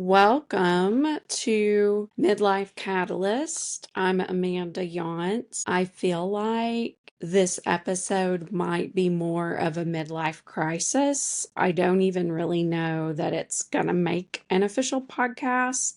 Welcome to Midlife Catalyst. I'm Amanda Younts. I feel like this episode might be more of a midlife crisis. I don't even really know that it's going to make an official podcast.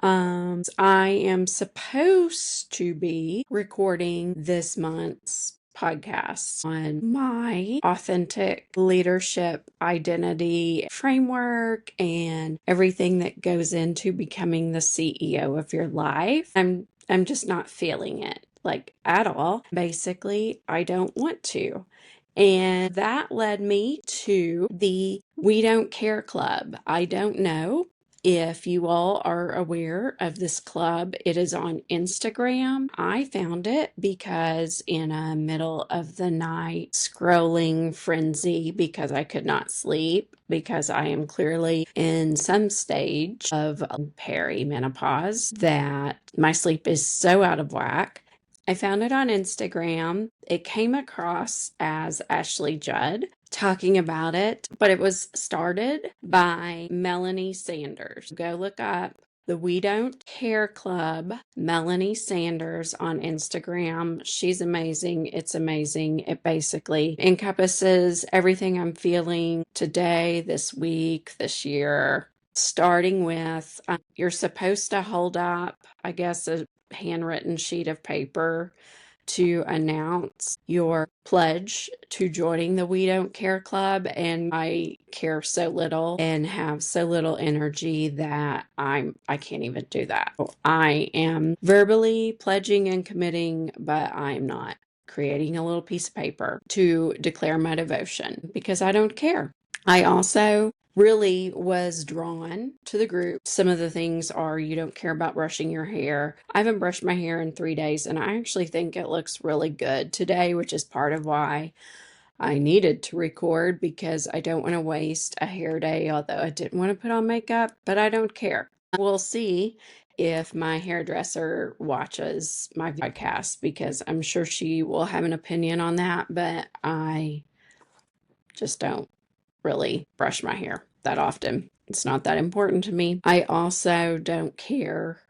I am supposed to be recording this month's podcast on my authentic leadership identity framework and everything that goes into becoming the CEO of your life. I'm just not feeling it like at all. Basically, I don't want to. And that led me to the We Don't Care Club. I don't know if you all are aware of this club. It is on Instagram. I found it because in a middle of the night scrolling frenzy because I could not sleep because I am clearly in some stage of perimenopause that my sleep is so out of whack. I found it on Instagram. It came across as Ashley Judd talking about it, but it was started by Melanie Sanders. Go look up the We Don't Care Club, Melanie Sanders on Instagram. She's amazing. It's amazing. It basically encompasses everything I'm feeling today, this week, this year, starting with you're supposed to hold up, I guess, a handwritten sheet of paper to announce your pledge to joining the We Don't Care Club. And I care so little and have so little energy that I can't even do that. I am verbally pledging and committing, but I'm not creating a little piece of paper to declare my devotion because I don't care. I also really was drawn to the group. Some of the things are you don't care about brushing your hair. I haven't brushed my hair in 3 days, and I actually think it looks really good today, which is part of why I needed to record because I don't want to waste a hair day, although I didn't want to put on makeup, but I don't care. We'll see if my hairdresser watches my podcast because I'm sure she will have an opinion on that, but I just don't really brush my hair that often. It's not that important to me. I also don't care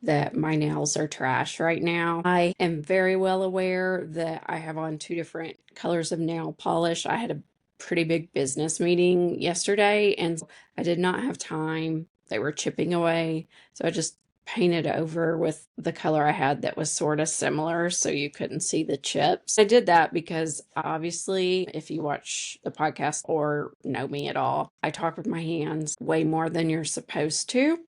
that my nails are trash right now. I am very well aware that I have on 2 different colors of nail polish. I had a pretty big business meeting yesterday and I did not have time. They were chipping away. So I just painted over with the color I had that was sort of similar so you couldn't see the chips. I did that because obviously if you watch the podcast or know me at all, I talk with my hands way more than you're supposed to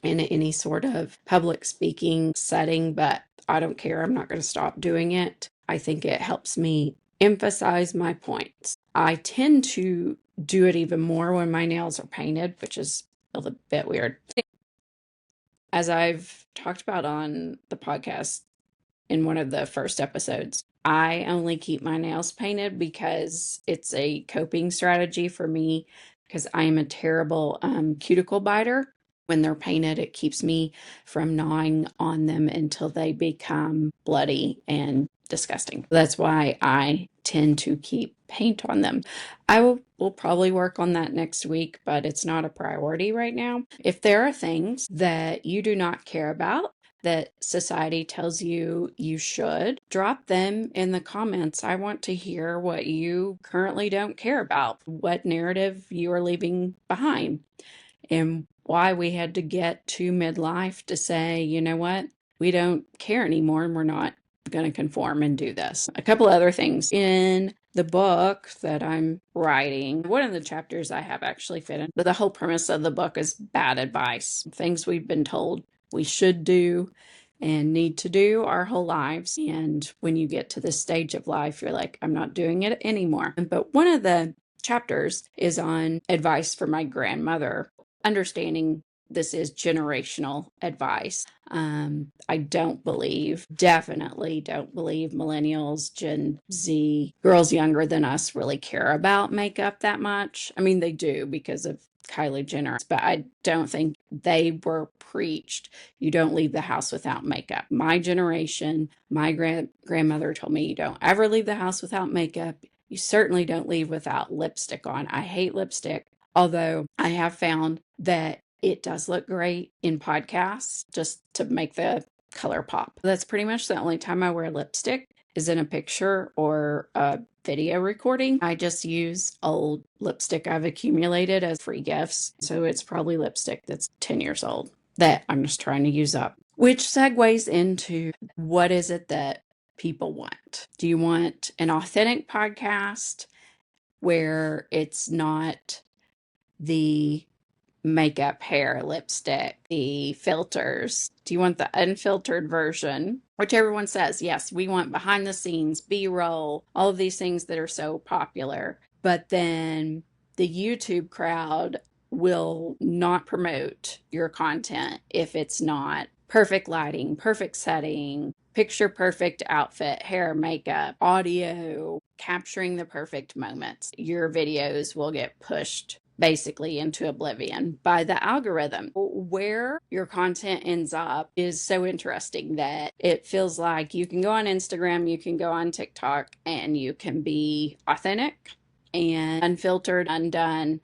in any sort of public speaking setting, but I don't care. I'm not going to stop doing it. I think it helps me emphasize my points. I tend to do it even more when my nails are painted, which is a little bit weird. As I've talked about on the podcast in one of the first episodes, I only keep my nails painted because it's a coping strategy for me because I am a terrible cuticle biter. When they're painted, it keeps me from gnawing on them until they become bloody and disgusting. That's why I tend to keep paint on them. I will probably work on that next week, but it's not a priority right now. If there are things that you do not care about, that society tells you you should, drop them in the comments. I want to hear what you currently don't care about, what narrative you are leaving behind, and why we had to get to midlife to say, you know what, we don't care anymore and we're not going to conform and do this. A couple other things in the book that I'm writing. One of the chapters I have actually fit in, but the whole premise of the book is bad advice, things we've been told we should do and need to do our whole lives. And when you get to this stage of life, you're like, I'm not doing it anymore. But one of the chapters is on advice for my grandmother, understanding this is generational advice. I definitely don't believe millennials, Gen Z, girls younger than us really care about makeup that much. I mean, they do because of Kylie Jenner, but I don't think they were preached, you don't leave the house without makeup. My generation, my grandmother told me, you don't ever leave the house without makeup. You certainly don't leave without lipstick on. I hate lipstick. Although I have found that It does look great in podcasts just to make the color pop. That's pretty much the only time I wear lipstick is in a picture or a video recording. I just use old lipstick I've accumulated as free gifts. So it's probably lipstick that's 10 years old that I'm just trying to use up. Which segues into what is it that people want? Do you want an authentic podcast where it's not the makeup, hair, lipstick, the filters? Do you want the unfiltered version? Which everyone says, yes, we want behind the scenes, B-roll, all of these things that are so popular. But then the YouTube crowd will not promote your content if it's not perfect lighting, perfect setting, picture perfect outfit, hair, makeup, audio, capturing the perfect moments. Your videos will get pushed basically into oblivion by the algorithm. Where your content ends up is so interesting that it feels like you can go on Instagram, you can go on TikTok, and you can be authentic and unfiltered, undone,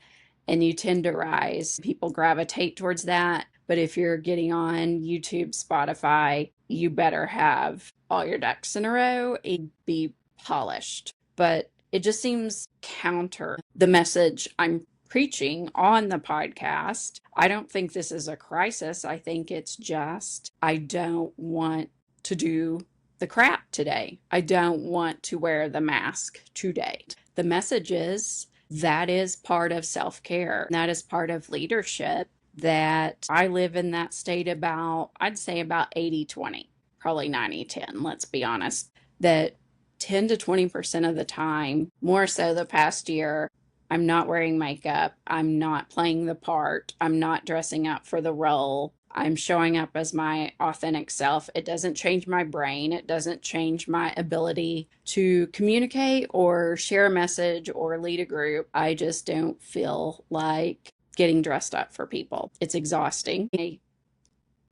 and you tend to rise. People gravitate towards that. But if you're getting on YouTube, Spotify, you better have all your ducks in a row and be polished. But it just seems counter the message I'm preaching on the podcast. I don't think this is a crisis. I think it's just, I don't want to do the crap today. I don't want to wear the mask today. The message is that is part of self-care. That is part of leadership. That I live in that state about, I'd say about 80-20, probably 90-10, let's be honest. That 10 to 20% of the time, more so the past year, I'm not wearing makeup. I'm not playing the part. I'm not dressing up for the role. I'm showing up as my authentic self. It doesn't change my brain. It doesn't change my ability to communicate or share a message or lead a group. I just don't feel like getting dressed up for people. It's exhausting.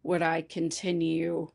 Would I continue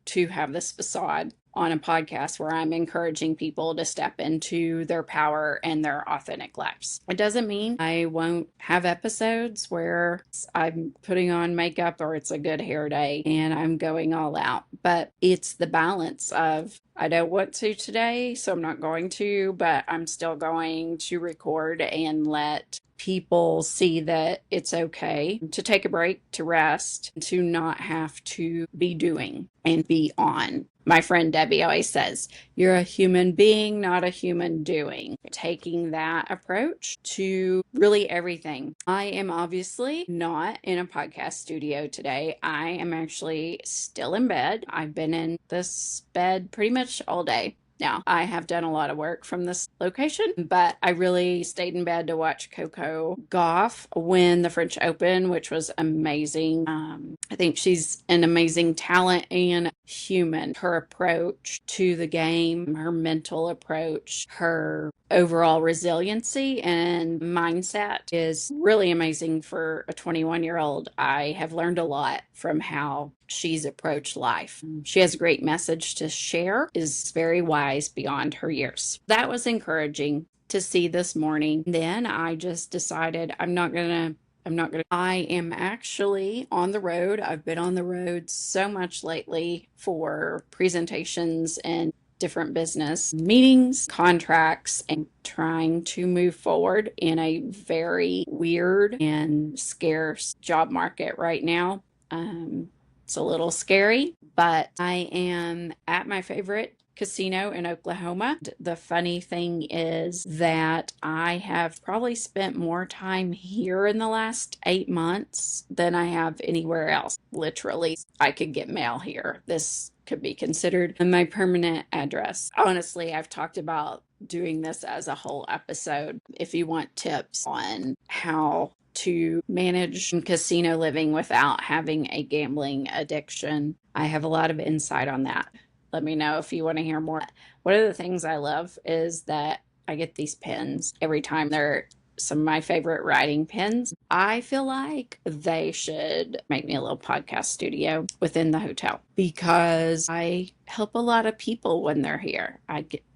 to have this facade on a podcast where I'm encouraging people to step into their power and their authentic lives? It doesn't mean I won't have episodes where I'm putting on makeup or it's a good hair day and I'm going all out, but it's the balance of I don't want to today, so I'm not going to, but I'm still going to record and let people see that it's okay to take a break, to rest, to not have to be doing and be on. My friend Debbie always says, you're a human being, not a human doing. Taking that approach to really everything. I am obviously not in a podcast studio today. I am actually still in bed. I've been in this bed pretty much all day. Now, I have done a lot of work from this location, but I really stayed in bed to watch Coco Gauff win the French Open, which was amazing. I think she's an amazing talent and human. Her approach to the game, her mental approach, her overall resiliency and mindset is really amazing for a 21-year-old. I have learned a lot from how she's approached life. She has a great message to share, is very wise beyond her years. That was encouraging to see this morning. Then I just decided I am actually on the road. I've been on the road so much lately for presentations and different business meetings, contracts, and trying to move forward in a very weird and scarce job market right now. It's a little scary, but I am at my favorite casino in Oklahoma. The funny thing is that I have probably spent more time here in the last 8 months than I have anywhere else. Literally, I could get mail here. This could be considered my permanent address. Honestly, I've talked about doing this as a whole episode. If you want tips on how to manage casino living without having a gambling addiction, I have a lot of insight on that. Let me know if you want to hear more. One of the things I love is that I get these pins every time. They're some of my favorite writing pens. I feel like they should make me a little podcast studio within the hotel because I help a lot of people when they're here.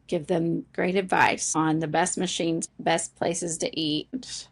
Give them great advice on the best machines, best places to eat.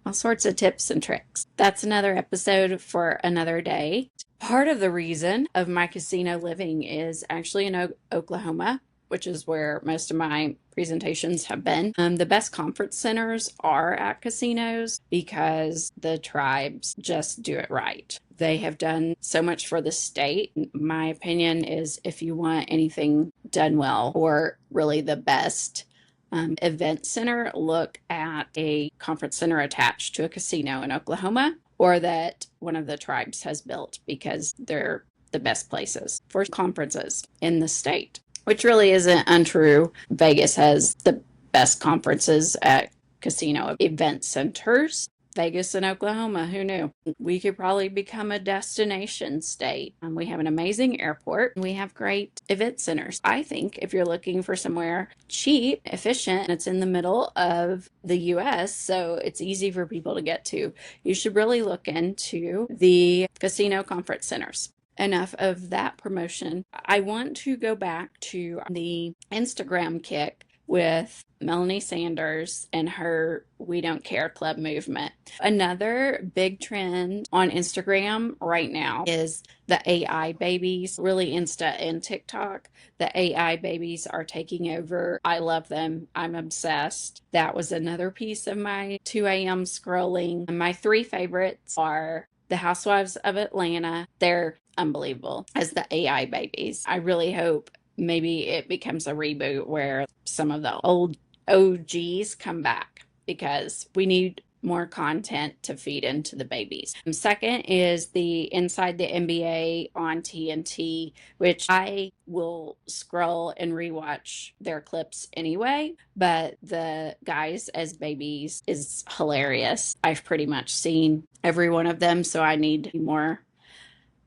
all sorts of tips and tricks. That's another episode for another day. Part of the reason of my casino living is actually in Oklahoma, which is where most of my presentations have been. The best conference centers are at casinos because the tribes just do it right. They have done so much for the state. My opinion is if you want anything done well or really the best event center, look at a conference center attached to a casino in Oklahoma or that one of the tribes has built because they're the best places for conferences in the state, which really isn't untrue. Vegas has the best conferences at casino event centers. Vegas and Oklahoma, who knew? We could probably become a destination state. We have an amazing airport. We have great event centers. I think if you're looking for somewhere cheap, efficient, and it's in the middle of the US, so it's easy for people to get to, you should really look into the casino conference centers. Enough of that promotion. I want to go back to the Instagram kick with Melanie Sanders and her We Don't Care Club movement. Another big trend on Instagram right now is the AI babies, really Insta and TikTok. The AI babies are taking over. I love them. I'm obsessed. That was another piece of my 2 a.m. scrolling. My 3 favorites are the Housewives of Atlanta. They're unbelievable as the AI babies. I really hope maybe it becomes a reboot where some of the old OGs come back because we need more content to feed into the babies. Second is the Inside the NBA on TNT, which I will scroll and rewatch their clips anyway, but the guys as babies is hilarious. I've pretty much seen every one of them, so I need more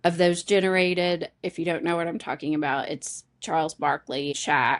of those generated. If you don't know what I'm talking about, it's Charles Barkley, Shaq,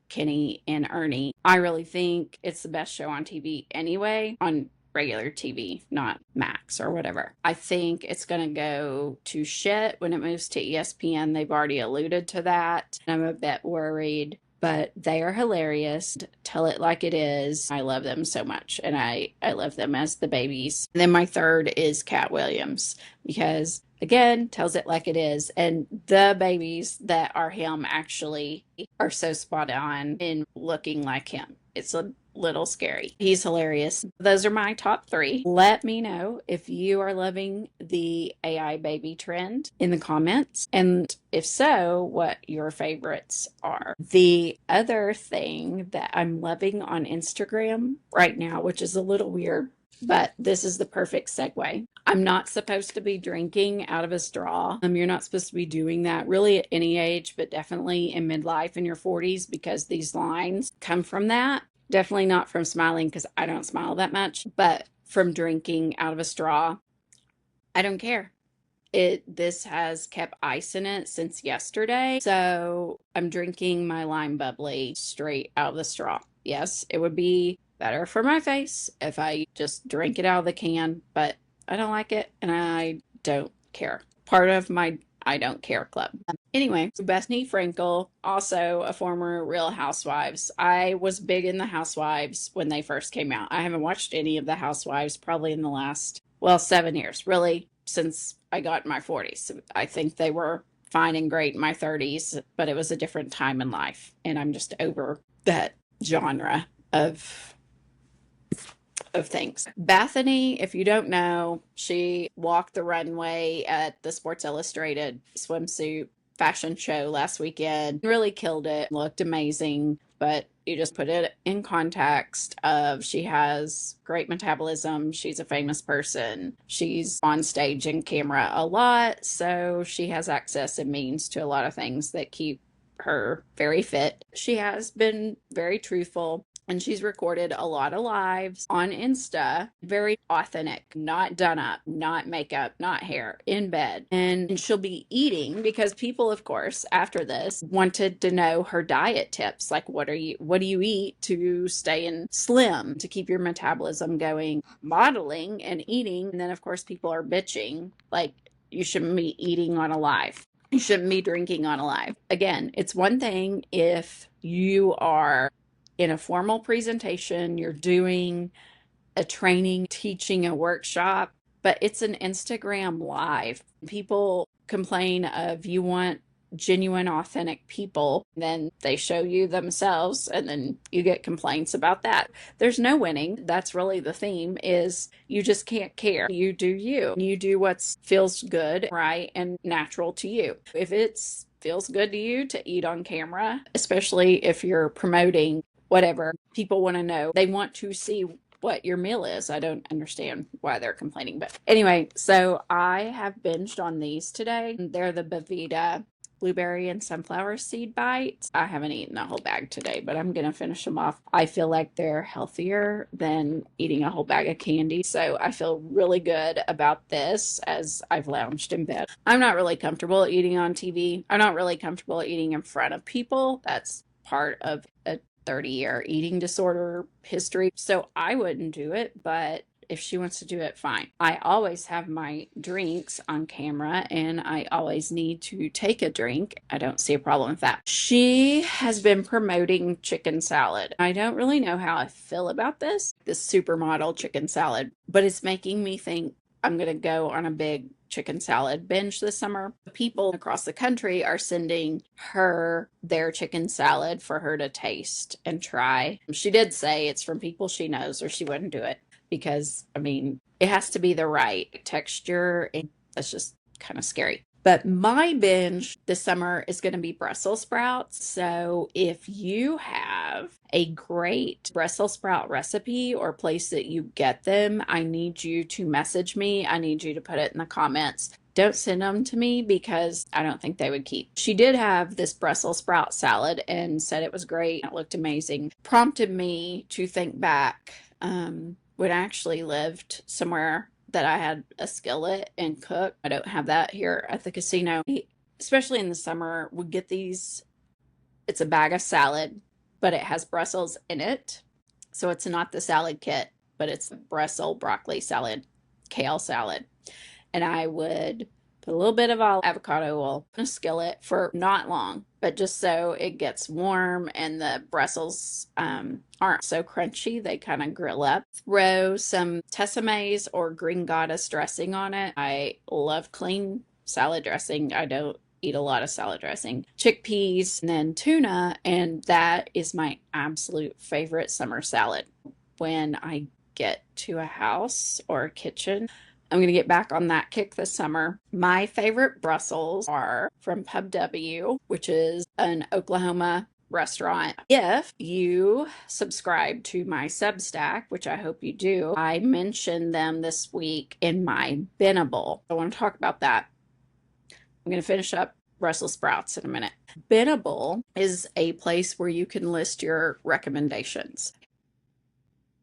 Kenny, and Ernie. I really think it's the best show on TV anyway, on regular TV, not Max or whatever. I think it's going to go to shit when it moves to ESPN. They've already alluded to that. I'm a bit worried, but they are hilarious. Tell it like it is. I love them so much, and I love them as the babies. And then my third is Cat Williams because again, tells it like it is. And the babies that are him actually are so spot on in looking like him. It's a little scary. He's hilarious. Those are my top 3. Let me know if you are loving the AI baby trend in the comments. And if so, what your favorites are. The other thing that I'm loving on Instagram right now, which is a little weird, but this is the perfect segue. I'm not supposed to be drinking out of a straw. You're not supposed to be doing that really at any age, but definitely in midlife in your 40s because these lines come from that. Definitely not from smiling because I don't smile that much, but from drinking out of a straw. I don't care. This has kept ice in it since yesterday. So I'm drinking my lime bubbly straight out of the straw. Yes, it would be better for my face if I just drink it out of the can, but I don't like it and I don't care. Part of my I don't care club. Anyway, Bethany Frankel, also a former Real Housewives. I was big in the Housewives when they first came out. I haven't watched any of the Housewives probably in the last, 7 years, really, since I got in my 40s. I think they were fine and great in my 30s, but it was a different time in life. And I'm just over that genre of things. Bethany, if you don't know, she walked the runway at the Sports Illustrated swimsuit fashion show last weekend. Really killed it. Looked amazing. But you just put it in context of she has great metabolism. She's a famous person. She's on stage and camera a lot. So she has access and means to a lot of things that keep her very fit. She has been very truthful. And she's recorded a lot of lives on Insta, very authentic, not done up, not makeup, not hair, in bed. And she'll be eating because people, of course, after this wanted to know her diet tips. Like, what do you eat to stay in slim, to keep your metabolism going, modeling and eating. And then, of course, people are bitching, like, you shouldn't be eating on a live. You shouldn't be drinking on a live. Again, it's one thing if you are in a formal presentation, you're doing a training, teaching a workshop, but it's an Instagram live. People complain of you want genuine, authentic people, then they show you themselves, and then you get complaints about that. There's no winning. That's really the theme, is you just can't care. You do you. You do what feels good, right, and natural to you. If it feels good to you to eat on camera, especially if you're promoting whatever, people want to know. They want to see what your meal is. I don't understand why they're complaining. But anyway, so I have binged on these today. They're the Bavita blueberry and sunflower seed bites. I haven't eaten a whole bag today, but I'm going to finish them off. I feel like they're healthier than eating a whole bag of candy. So I feel really good about this as I've lounged in bed. I'm not really comfortable eating on TV. I'm not really comfortable eating in front of people. That's part of a 30-year eating disorder history. So I wouldn't do it, but if she wants to do it, fine. I always have my drinks on camera, and I always need to take a drink. I don't see a problem with that. She has been promoting chicken salad. I don't really know how I feel about this supermodel chicken salad, but it's making me think I'm going to go on a big chicken salad binge this summer. People across the country are sending her their chicken salad for her to taste and try. She did say it's from people she knows, or she wouldn't do it, because I mean, it has to be the right texture, and that's just kind of scary. But my binge this summer is going to be Brussels sprouts. So if you have a great Brussels sprout recipe or place that you get them, I need you to message me. I need you to put it in the comments. Don't send them to me because I don't think they would keep. She did have this Brussels sprout salad and said it was great. It looked amazing. Prompted me to think back when I actually lived somewhere that I had a skillet and cook. I don't have that here at the casino. Especially in the summer, we get these. It's a bag of salad, but it has Brussels in it. So it's not the salad kit, but it's Brussels broccoli salad, kale salad. And I would put a little bit of avocado oil in a skillet for not long, but just so it gets warm and the Brussels aren't so crunchy. They kind of grill up. Throw some Tessemae's or Green Goddess dressing on it. I love clean salad dressing. I don't eat a lot of salad dressing. Chickpeas and then tuna, and that is my absolute favorite summer salad. When I get to a house or a kitchen, I'm going to get back on that kick this summer. My favorite Brussels are from Pub W, which is an Oklahoma restaurant. If you subscribe to my Substack, which I hope you do, I mentioned them this week in my Binnable. I want to talk about that. I'm going to finish up Brussels sprouts in a minute. Binnable is a place where you can list your recommendations.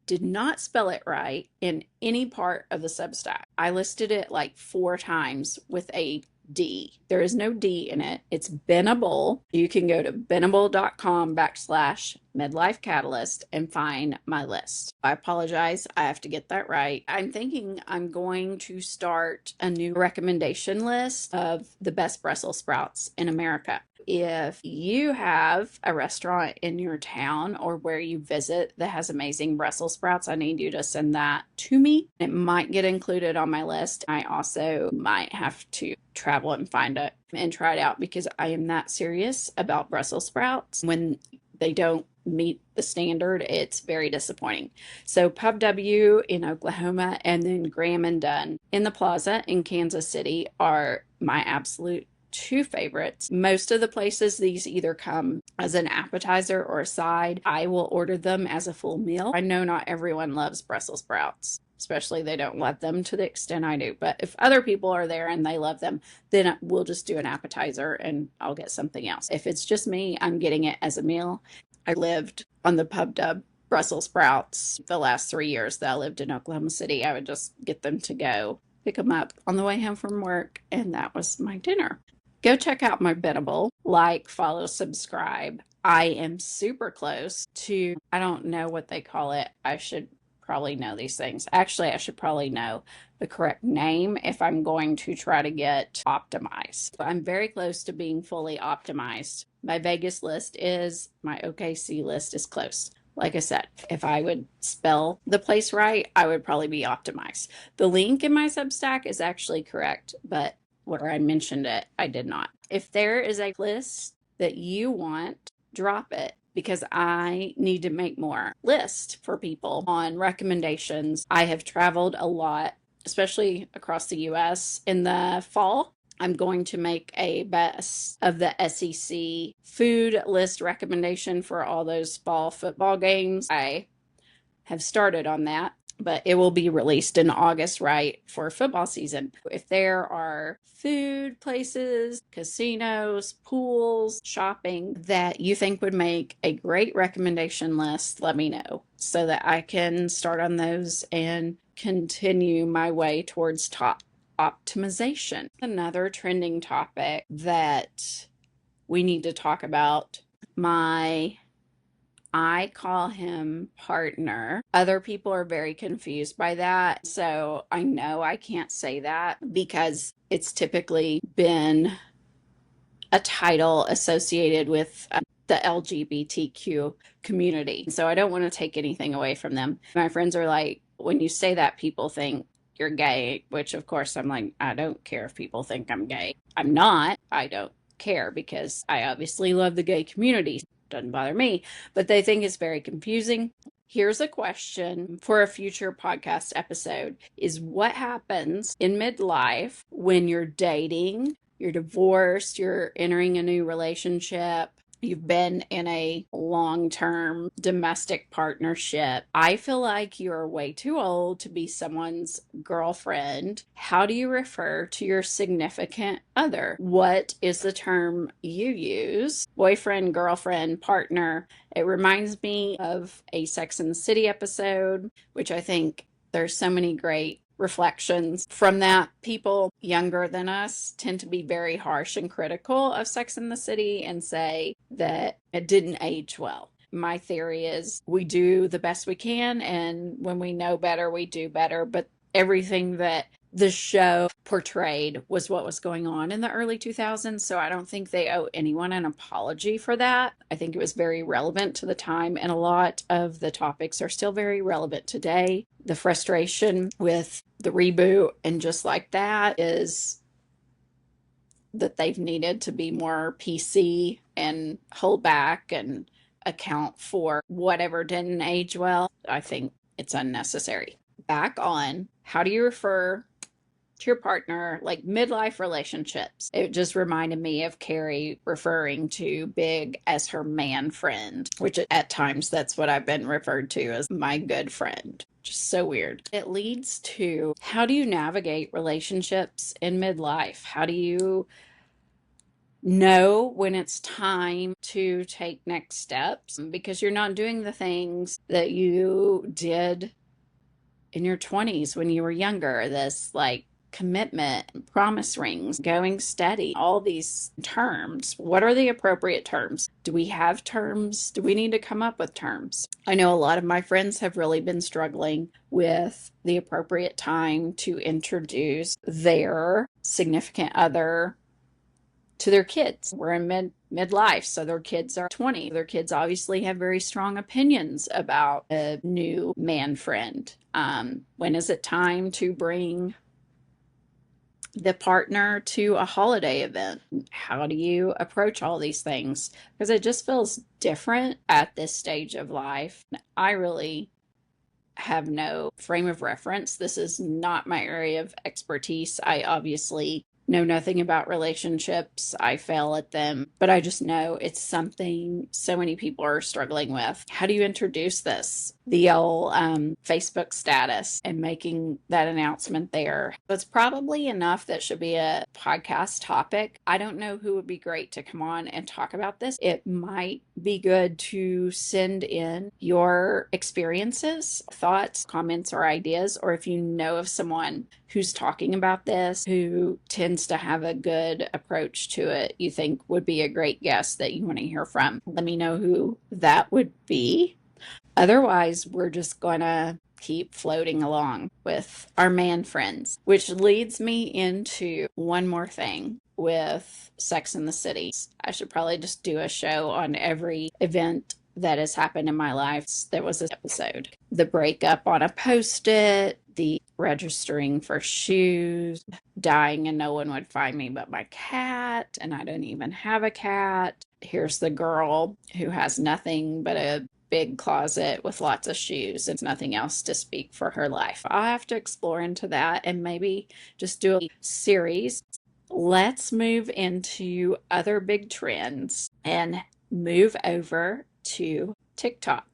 Did not spell it right in any part of the Substack. I listed it like 4 times with a D. There is no D in it. It's Binnable. You can go to binnable.com/Midlife Catalyst and find my list. I apologize. I have to get that right. I'm thinking I'm going to start a new recommendation list of the best Brussels sprouts in America. If you have a restaurant in your town or where you visit that has amazing Brussels sprouts, I need you to send that to me. It might get included on my list. I also might have to travel and find it and try it out because I am that serious about Brussels sprouts. When they don't meet the standard, it's very disappointing. So Pub W in Oklahoma and then Graham and Dunn in the Plaza in Kansas City are my absolute 2 favorites. Most of the places, these either come as an appetizer or a side. I will order them as a full meal. I know not everyone loves Brussels sprouts, especially they don't love them to the extent I do. But if other people are there and they love them, then we'll just do an appetizer and I'll get something else. If it's just me, I'm getting it as a meal. I lived on the Pub Dub Brussels sprouts the last 3 years that I lived in Oklahoma City. I would just get them to go, pick them up on the way home from work, and that was my dinner. Go check out my Binnable. Like, follow, subscribe. I am super close to, I don't know what they call it. I should probably know these things. Actually, I should probably know the correct name if I'm going to try to get optimized. I'm very close to being fully optimized. My Vegas list is, my OKC list is close. Like I said, if I would spell the place right, I would probably be optimized. The link in my Substack is actually correct, but where I mentioned it, I did not. If there is a list that you want, drop it, because I need to make more lists for people on recommendations. I have traveled a lot, especially across the US in the fall. I'm going to make a best of the SEC food list recommendation for all those fall football games. I have started on that, but it will be released in August, right, for football season. If there are food places, casinos, pools, shopping that you think would make a great recommendation list, let me know so that I can start on those and continue my way towards top optimization. Another trending topic that we need to talk about, I call him partner. Other people are very confused by that. So I know I can't say that because it's typically been a title associated with the LGBTQ community. So I don't want to take anything away from them. My friends are like, when you say that, people think you're gay, which of course I'm like, I don't care if people think I'm gay. I'm not. I don't care because I obviously love the gay community. Doesn't bother me, but they think it's very confusing. Here's a question for a future podcast episode is what happens in midlife when you're dating, you're divorced, you're entering a new relationship, you've been in a long-term domestic partnership. I feel like you're way too old to be someone's girlfriend. How do you refer to your significant other? What is the term you use? Boyfriend, girlfriend, partner. It reminds me of a Sex and the City episode, which I think there's so many great reflections from that. People younger than us tend to be very harsh and critical of Sex and the City and say that it didn't age well. My theory is we do the best we can, and when we know better, we do better. But everything that the show portrayed was what was going on in the early 2000s. So I don't think they owe anyone an apology for that. I think it was very relevant to the time, and a lot of the topics are still very relevant today. The frustration with the reboot and just like that is that they've needed to be more PC and hold back and account for whatever didn't age well. I think it's unnecessary. Back on, how do you refer to your partner, like midlife relationships? It just reminded me of Carrie referring to Big as her man friend, which at times that's what I've been referred to as my good friend. Just so weird. It leads to how do you navigate relationships in midlife? How do you know when it's time to take next steps? Because you're not doing the things that you did in your 20s when you were younger. This like commitment, promise rings, going steady, all these terms. What are the appropriate terms? Do we have terms? Do we need to come up with terms? I know a lot of my friends have really been struggling with the appropriate time to introduce their significant other to their kids. We're in midlife, so their kids are 20. Their kids obviously have very strong opinions about a new man friend. When is it time to bring the partner to a holiday event? How do you approach all these things? Because it just feels different at this stage of life. I really have no frame of reference. This is not my area of expertise. I obviously know nothing about relationships. I fail at them, but I just know it's something so many people are struggling with. How do you introduce this? The old Facebook status and making that announcement there. That's probably enough that should be a podcast topic. I don't know who would be great to come on and talk about this. It might be good to send in your experiences, thoughts, comments, or ideas, or if you know of someone who's talking about this, who tends to have a good approach to it, you think would be a great guest that you want to hear from. Let me know who that would be. Otherwise, we're just going to keep floating along with our man friends, which leads me into one more thing with Sex and the City. I should probably just do a show on every event that has happened in my life. There was this episode, the breakup on a Post-it, the registering for shoes, dying and no one would find me but my cat, and I don't even have a cat. Here's the girl who has nothing but a big closet with lots of shoes and nothing else to speak for her life. I'll have to explore into that and maybe just do a series. Let's move into other big trends and move over to TikTok.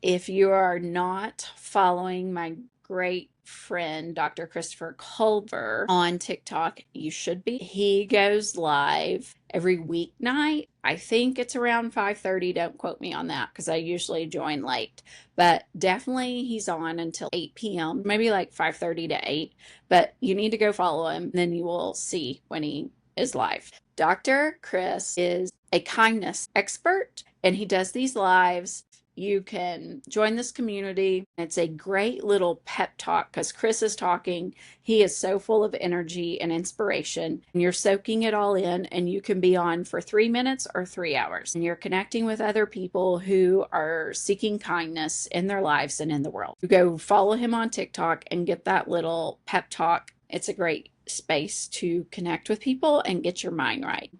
If you are not following my great friend, Dr. Christopher Culver, on TikTok, you should be. He goes live every weeknight. I think it's around 5:30. Don't quote me on that because I usually join late. But definitely he's on until 8 p.m., maybe like 5:30 to 8. But you need to go follow him, then you will see when he is live. Dr. Chris is a kindness expert, and he does these lives. You can join this community. It's a great little pep talk because Chris is talking. He is so full of energy and inspiration, and you're soaking it all in, and you can be on for 3 minutes or 3 hours. And you're connecting with other people who are seeking kindness in their lives and in the world. You go follow him on TikTok and get that little pep talk. It's a great space to connect with people and get your mind right.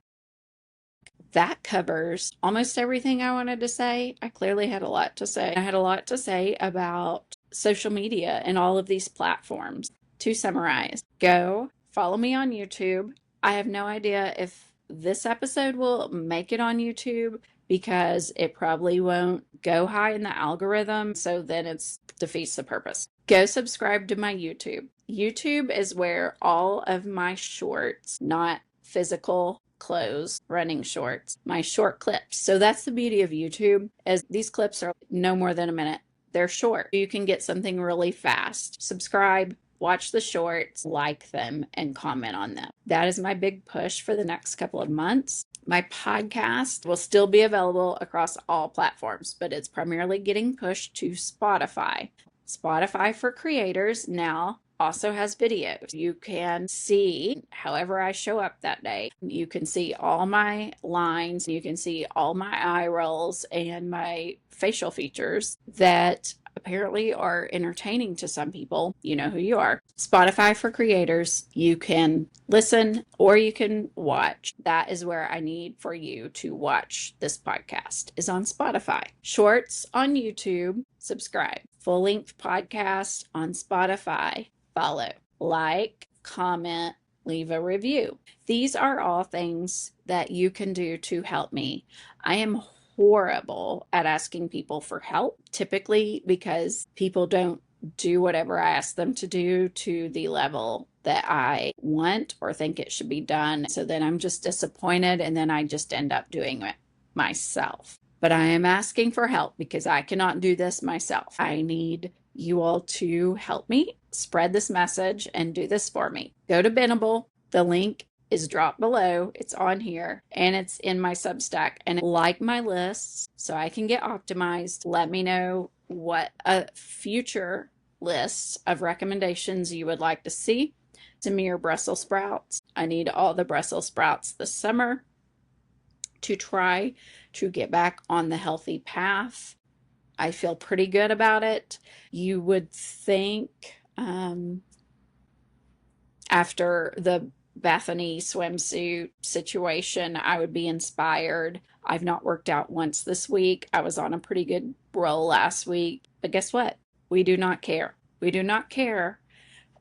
That covers almost everything I wanted to say. I clearly had a lot to say. I had a lot to say about social media and all of these platforms. To summarize, go follow me on YouTube. I have no idea if this episode will make it on YouTube because it probably won't go high in the algorithm. So then it defeats the purpose. Go subscribe to my YouTube. YouTube is where all of my shorts, not physical clothes, running shorts, my short clips. So that's the beauty of YouTube, as these clips are no more than a minute. They're short. You can get something really fast. Subscribe, watch the shorts, like them, and comment on them. That is my big push for the next couple of months. My podcast will still be available across all platforms, but it's primarily getting pushed to Spotify. Spotify for Creators now also has videos. You can see however I show up that day. You can see all my lines. You can see all my eye rolls and my facial features that apparently are entertaining to some people. You know who you are. Spotify for Creators. You can listen or you can watch. That is where I need for you to watch this podcast, is on Spotify. Shorts on YouTube. Subscribe. Full-length podcast on Spotify. Follow, like, comment, leave a review. These are all things that you can do to help me. I am horrible at asking people for help, typically because people don't do whatever I ask them to do to the level that I want or think it should be done. So then I'm just disappointed, and then I just end up doing it myself. But I am asking for help because I cannot do this myself. I need you all to help me spread this message and do this for me. Go to Bendable. The link is dropped below. It's on here and it's in my Substack. And like my lists so I can get optimized. Let me know what future lists of recommendations you would like to see. Send me your Brussels sprouts. I need all the Brussels sprouts this summer to try to get back on the healthy path. I feel pretty good about it. You would think after the Bethany swimsuit situation, I would be inspired. I've not worked out once this week. I was on a pretty good roll last week. But guess what? We do not care. We do not care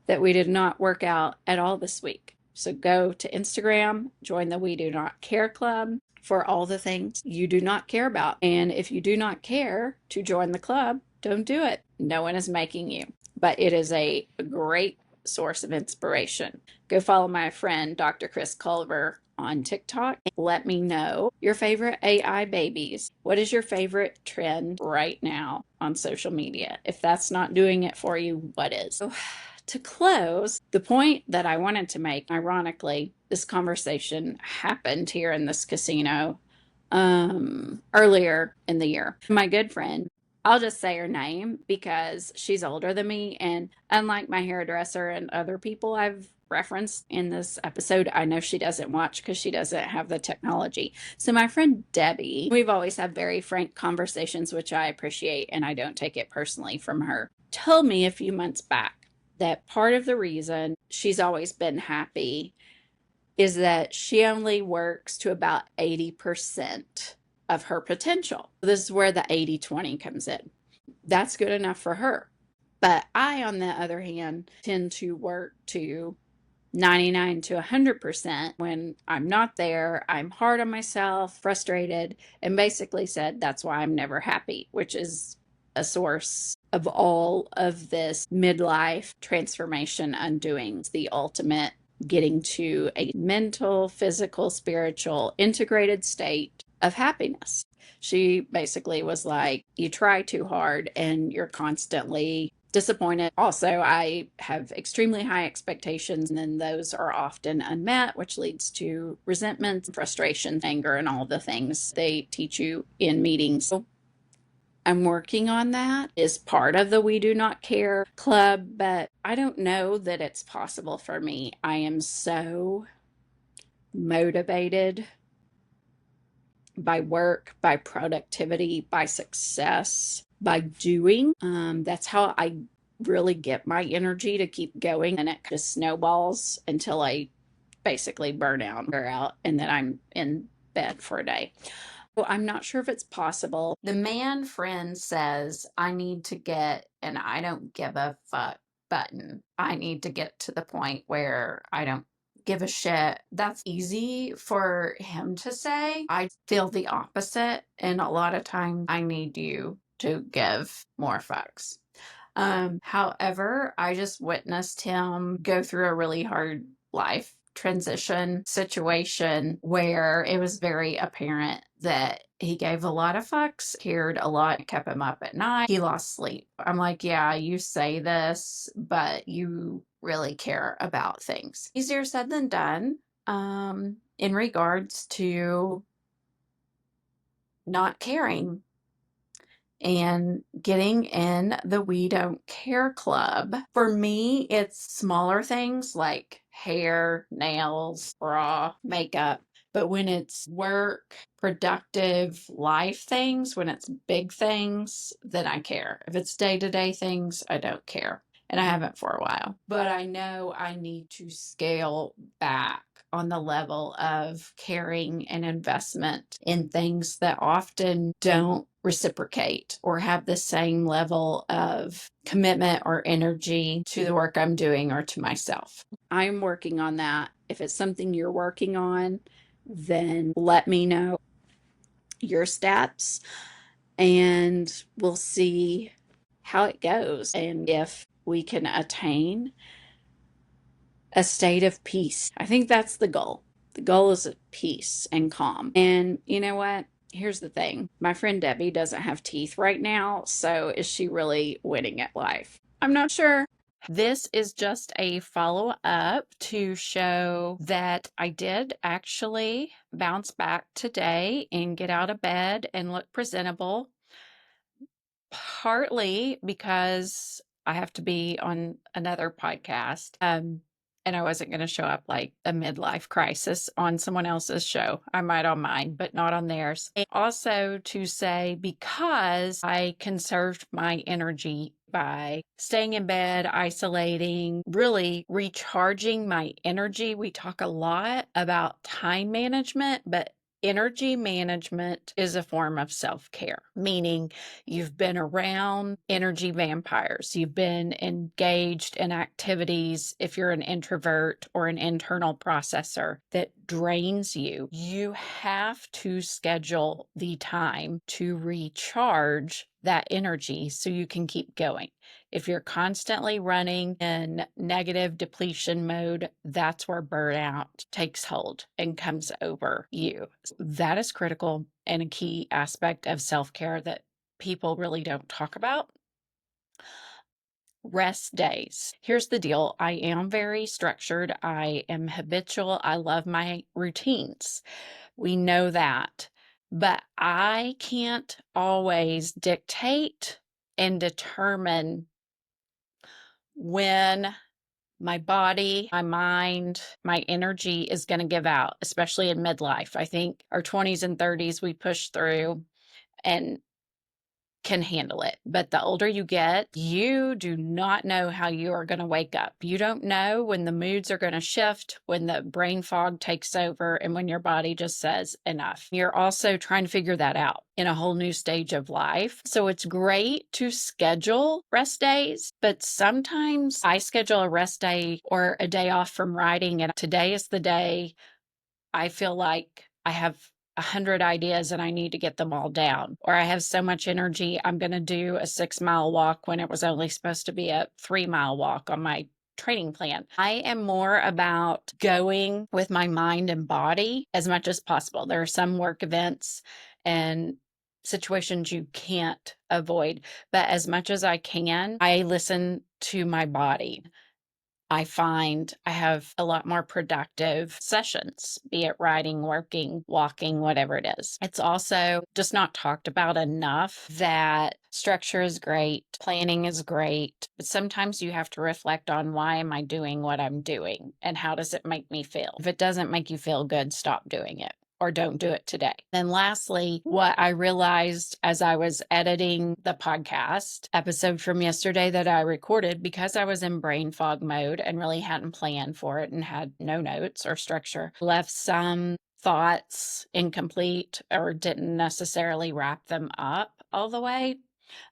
that we did not work out at all this week. So go to Instagram, join the We Do Not Care Club for all the things you do not care about. And if you do not care to join the club, don't do it. No one is making you. But it is a great source of inspiration. Go follow my friend, Dr. Chris Culver, on TikTok. Let me know your favorite AI babies. What is your favorite trend right now on social media? If that's not doing it for you, what is? So, to close, the point that I wanted to make, ironically, this conversation happened here in this casino earlier in the year. My good friend, I'll just say her name because she's older than me. And unlike my hairdresser and other people I've referenced in this episode, I know she doesn't watch because she doesn't have the technology. So, my friend Debbie, we've always had very frank conversations, which I appreciate, and I don't take it personally from her, told me a few months back that part of the reason she's always been happy is that she only works to about 80% of her potential. This is where the 80/20 comes in. That's good enough for her. But I, on the other hand, tend to work to 99 to 100%. When I'm not there, I'm hard on myself, frustrated, and basically said that's why I'm never happy, which is a source of all of this midlife transformation undoing. It's the ultimate getting to a mental, physical, spiritual, integrated state of happiness. She basically was like, you try too hard and you're constantly disappointed. Also, I have extremely high expectations, and then those are often unmet, which leads to resentment, frustration, anger, and all the things they teach you in meetings. So I'm working on that is part of the We Do Not Care Club, but I don't know that it's possible for me. I am so motivated by work, by productivity, by success, by doing. That's how I really get my energy to keep going, and it just snowballs until I basically burn out, and then I'm in bed for a day. Well, I'm not sure if it's possible. The man friend says I need to get an I don't give a fuck button. I need to get to the point where I don't give a shit. That's easy for him to say. I feel the opposite. And a lot of times I need you to give more fucks. However, I just witnessed him go through a really hard life transition situation where it was very apparent that he gave a lot of fucks, cared a lot, kept him up at night. He lost sleep. I'm like, yeah, you say this, but you really care about things. Easier said than done, in regards to not caring and getting in the We Don't Care Club. For me, it's smaller things like hair, nails, bra, makeup. But when it's work, productive life things, when it's big things, then I care. If it's day-to-day things, I don't care. And I haven't for a while. But I know I need to scale back on the level of caring and investment in things that often don't reciprocate or have the same level of commitment or energy to the work I'm doing or to myself. I'm working on that. If it's something you're working on, then let me know your steps and we'll see how it goes and if we can attain a state of peace. I think that's the goal. The goal is peace and calm. And you know what? Here's the thing. My friend Debbie doesn't have teeth right now, so is she really winning at life? I'm not sure. This is just a follow up to show that I did actually bounce back today and get out of bed and look presentable. Partly because I have to be on another podcast. And I wasn't going to show up like a midlife crisis on someone else's show. I might on mine, but not on theirs. And also to say, because I conserved my energy by staying in bed, isolating, really recharging my energy. We talk a lot about time management, but energy management is a form of self-care, meaning you've been around energy vampires. You've been engaged in activities, if you're an introvert or an internal processor, that drains you. You have to schedule the time to recharge that energy so you can keep going. If you're constantly running in negative depletion mode, that's where burnout takes hold and comes over you. That is critical and a key aspect of self-care that people really don't talk about. Rest days. Here's the deal. I am very structured. I am habitual. I love my routines. We know that. But I can't always dictate and determine when my body, my mind, my energy is going to give out, especially in midlife. I think our 20s and 30s, we push through and can handle it. But the older you get, you do not know how you are going to wake up. You don't know when the moods are going to shift, when the brain fog takes over, and when your body just says enough. You're also trying to figure that out in a whole new stage of life. So it's great to schedule rest days, but sometimes I schedule a rest day or a day off from writing, and today is the day I feel like I have 100 ideas and I need to get them all down. Or I have so much energy, I'm going to do a 6-mile walk when it was only supposed to be a 3-mile walk on my training plan. I am more about going with my mind and body as much as possible. There are some work events and situations you can't avoid, but as much as I can, I listen to my body. I find I have a lot more productive sessions, be it writing, working, walking, whatever it is. It's also just not talked about enough that structure is great, planning is great, but sometimes you have to reflect on why am I doing what I'm doing and how does it make me feel? If it doesn't make you feel good, stop doing it. Or don't do it today. And lastly, what I realized as I was editing the podcast episode from yesterday that I recorded, because I was in brain fog mode and really hadn't planned for it and had no notes or structure, left some thoughts incomplete or didn't necessarily wrap them up all the way.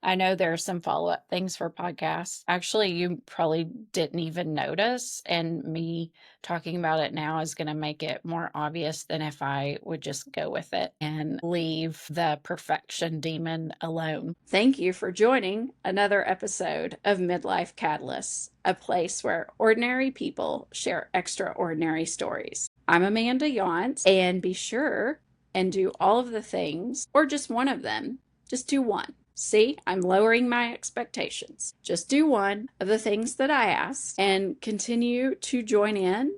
I know there are some follow-up things for podcasts. Actually, you probably didn't even notice, and me talking about it now is going to make it more obvious than if I would just go with it and leave the perfection demon alone. Thank you for joining another episode of Midlife Catalyst, a place where ordinary people share extraordinary stories. I'm Amanda Younts, and be sure and do all of the things, or just one of them. Just do one. See, I'm lowering my expectations. Just do one of the things that I asked and continue to join in